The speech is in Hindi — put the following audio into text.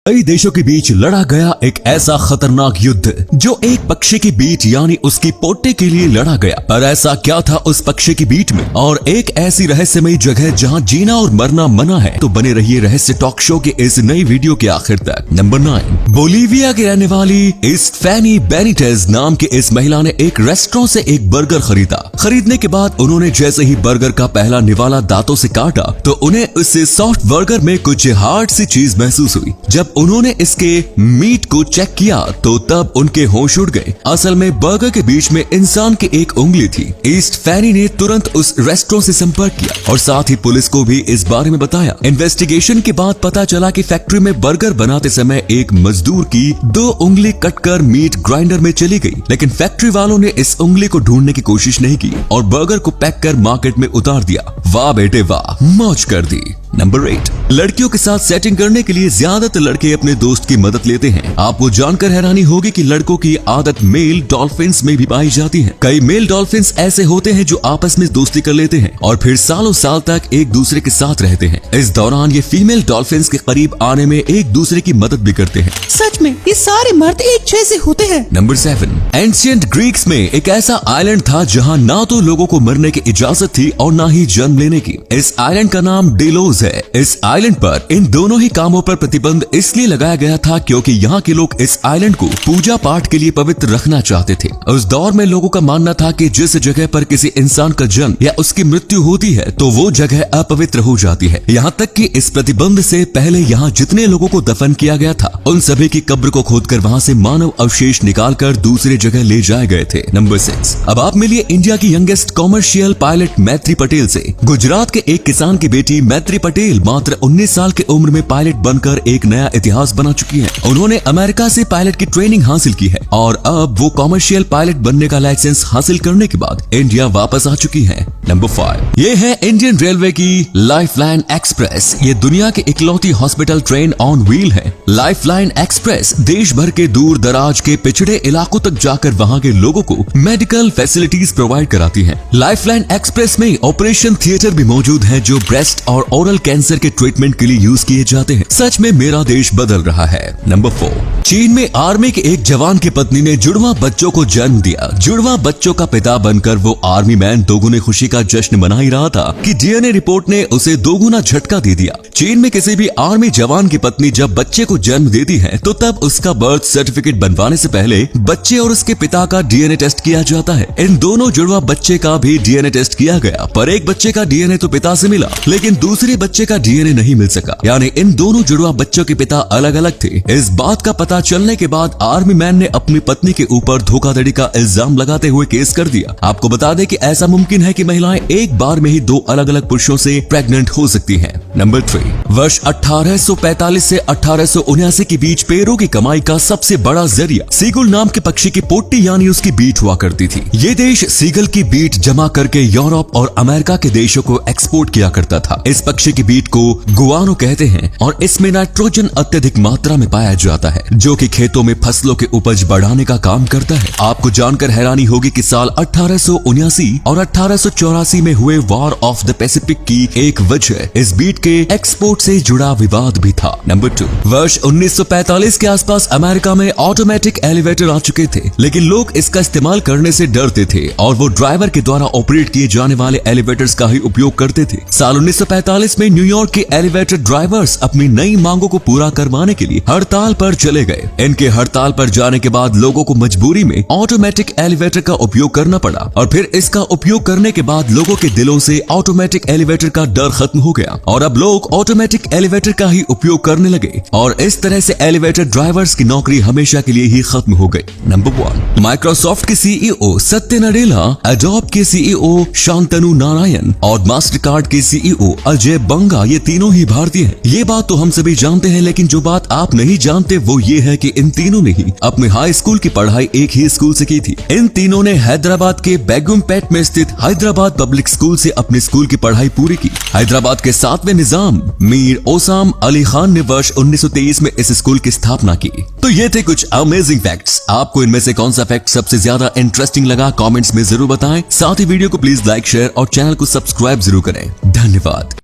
कई देशों के बीच लड़ा गया एक ऐसा खतरनाक युद्ध जो एक पक्षी की बीट यानी उसकी पोटे के लिए लड़ा गया। पर ऐसा क्या था उस पक्षी की बीट में, और एक ऐसी रहस्यमयी जगह जहां जीना और मरना मना है। तो बने रहिए रहस्य टॉक शो के इस नई वीडियो के आखिर तक। नंबर 9, बोलीविया की रहने वाली इस्टफैनी बेनिटेज नाम की इस महिला ने एक रेस्टोरेंट से एक बर्गर खरीदा। खरीदने के बाद उन्होंने जैसे ही बर्गर का पहला निवाला दांतों से काटा तो उन्हें उस सॉफ्ट बर्गर में कुछ हार्ड सी चीज महसूस हुई। जब उन्होंने इसके मीट को चेक किया तो तब उनके होश उड़ गए। असल में बर्गर के बीच में इंसान की एक उंगली थी। इस्टफैनी ने तुरंत उस रेस्टोरेंट से संपर्क किया और साथ ही पुलिस को भी इस बारे में बताया। इन्वेस्टिगेशन के बाद पता चला कि फैक्ट्री में बर्गर बनाते समय एक मजदूर की 2 उंगली कटकर मीट ग्राइंडर में चली गई, लेकिन फैक्ट्री वालों ने इस उंगली को ढूंढने की कोशिश नहीं की और बर्गर को पैक कर मार्केट में उतार दिया। वाह बेटे वाह, मौज कर दी। नंबर 8, लड़कियों के साथ सेटिंग करने के लिए ज्यादातर लड़के अपने दोस्त की मदद लेते हैं। आपको जानकर हैरानी होगी कि लड़कों की आदत मेल डॉल्फिन्स में भी पाई जाती है। कई मेल डॉल्फिन्स ऐसे होते हैं जो आपस में दोस्ती कर लेते हैं और फिर सालों साल तक एक दूसरे के साथ रहते हैं। इस दौरान ये फीमेल डॉल्फिन्स के करीब आने में एक दूसरे की मदद भी करते हैं। सच में ये सारे मर्द एक जैसे होते हैं। नंबर 7, एंशिएंट ग्रीक्स में एक ऐसा आइलैंड था जहाँ ना तो लोगों को मरने की इजाजत थी और ना ही जन्म लेने की। इस आइलैंड का नाम डेलोज है। इस आइलैंड पर इन दोनों ही कामों पर प्रतिबंध इसलिए लगाया गया था क्योंकि यहाँ के लोग इस आइलैंड को पूजा पाठ के लिए पवित्र रखना चाहते थे। उस दौर में लोगों का मानना था कि जिस जगह पर किसी इंसान का जन्म या उसकी मृत्यु होती है तो वो जगह अपवित्र हो जाती है। यहाँ तक कि इस प्रतिबंध से पहले यहाँ जितने लोगों को दफन किया गया था उन सभी की कब्र को खोदकर वहाँ से मानव अवशेष निकालकर दूसरी जगह ले जाए गए थे। नंबर 6, अब आप मिलिए इंडिया की यंगेस्ट कॉमर्शियल पायलट मैत्री पटेल से। गुजरात के एक किसान की बेटी मैत्री पटेल मात्र 19 साल की उम्र में पायलट बनकर एक नया इतिहास बना चुकी है। उन्होंने अमेरिका से पायलट की ट्रेनिंग हासिल की है और अब वो कॉमर्शियल पायलट बनने का लाइसेंस हासिल करने के बाद इंडिया वापस आ चुकी है। नंबर 5, ये है इंडियन रेलवे की लाइफलाइन एक्सप्रेस। ये दुनिया की इकलौती हॉस्पिटल ट्रेन ऑन व्हील है। लाइफलाइन एक्सप्रेस देश भर के दूर दराज के पिछड़े इलाकों तक जाकर वहाँ के लोगों को मेडिकल फैसिलिटीज प्रोवाइड कराती है। लाइफलाइन एक्सप्रेस में ऑपरेशन थिएटर भी मौजूद है जो ब्रेस्ट और ओरल कैंसर के ट्रीटमेंट के लिए यूज किए जाते हैं। सच में मेरा देश बदल रहा है। नंबर 4, चीन में आर्मी के एक जवान की पत्नी ने जुड़वा बच्चों को जन्म दिया। जुड़वा बच्चों का पिता बनकर वो आर्मी मैन दोगुने खुशी का जश्न मना ही रहा था कि डीएनए रिपोर्ट ने उसे दोगुना झटका दे दिया। चीन में किसी भी आर्मी जवान की पत्नी जब बच्चे को जन्म देती है तो तब उसका बर्थ सर्टिफिकेट बनवाने से पहले बच्चे और उसके पिता का डीएनए टेस्ट किया जाता है। इन दोनों जुड़वा बच्चे का भी डीएनए टेस्ट किया गया, पर एक बच्चे का डीएनए तो पिता से मिला लेकिन दूसरे बच्चे का डीएनए नहीं मिल सका, यानी इन दोनों जुड़वा बच्चों के पिता अलग अलग थे। इस बात का पता चलने के बाद आर्मी मैन ने अपनी पत्नी के ऊपर धोखाधड़ी का इल्जाम लगाते हुए केस कर दिया। आपको बता दें कि ऐसा मुमकिन है कि महिलाएं एक बार में ही 2 अलग अलग पुरुषों से प्रेग्नेंट हो सकती हैं। नंबर 3, वर्ष 1845 से 1879 के बीच पेरू की कमाई का सबसे बड़ा जरिया सीगुल नाम के पक्षी की पोटी यानी उसकी बीट हुआ करती थी। ये देश सीगल की बीट जमा करके यूरोप और अमेरिका के देशों को एक्सपोर्ट किया करता था। इस पक्षी की बीट को गुआनो कहते हैं और इसमें नाइट्रोजन अत्यधिक मात्रा में पाया जाता है जो कि खेतों में फसलों के उपज बढ़ाने का काम करता है। आपको जानकर हैरानी होगी कि साल 1879 और 1884 में हुए वॉर ऑफ द पैसिफिक की एक वजह इस बीट के एक्सपोर्ट से जुड़ा विवाद भी था। नंबर 2, वर्ष 1945 के आसपास अमेरिका में ऑटोमेटिक एलिवेटर आ चुके थे, लेकिन लोग इसका इस्तेमाल करने से डरते थे और वो ड्राइवर के द्वारा ऑपरेट किए जाने वाले एलिवेटर्स का ही उपयोग करते थे। साल 1945 में न्यूयॉर्क के एलिवेटर ड्राइवर्स अपनी नई मांगों को पूरा करवाने के लिए हड़ताल पर चले गए। इनके हड़ताल पर जाने के बाद लोगों को मजबूरी में ऑटोमेटिक एलिवेटर का उपयोग करना पड़ा और फिर इसका उपयोग करने के बाद लोगों के दिलों से ऑटोमेटिक एलिवेटर का डर खत्म हो गया और अब लोग ऑटोमेटिक एलिवेटर का ही उपयोग करने लगे और इस तरह से एलिवेटर ड्राइवर्स की नौकरी हमेशा के लिए ही खत्म हो गई। नंबर 1, माइक्रोसॉफ्ट के सीईओ सत्य नडेला, एडोब के सीईओ शांतनु नारायण और मास्टरकार्ड के सीईओ अजय बंगा ये तीनों ही भारतीय हैं। ये बात तो हम सभी जानते हैं, लेकिन जो बात आप नहीं जानते वो ये है कि इन तीनों ने ही अपने हाई स्कूल की पढ़ाई एक ही स्कूल से की थी। इन तीनों ने हैदराबाद के बेगमपेट में स्थित हैदराबाद पब्लिक स्कूल से अपनी स्कूल की पढ़ाई पूरी की। हैदराबाद के 7वें निजाम मीर ओसाम अली खान ने वर्ष 1923 में इस स्कूल की स्थापना की। तो ये थे कुछ अमेजिंग फैक्ट्स। आपको इनमें से कौन सा फैक्ट सबसे ज्यादा इंटरेस्टिंग लगा कमेंट्स में जरूर बताएं। साथ ही वीडियो को प्लीज लाइक, शेयर और चैनल को सब्सक्राइब जरूर करें। धन्यवाद।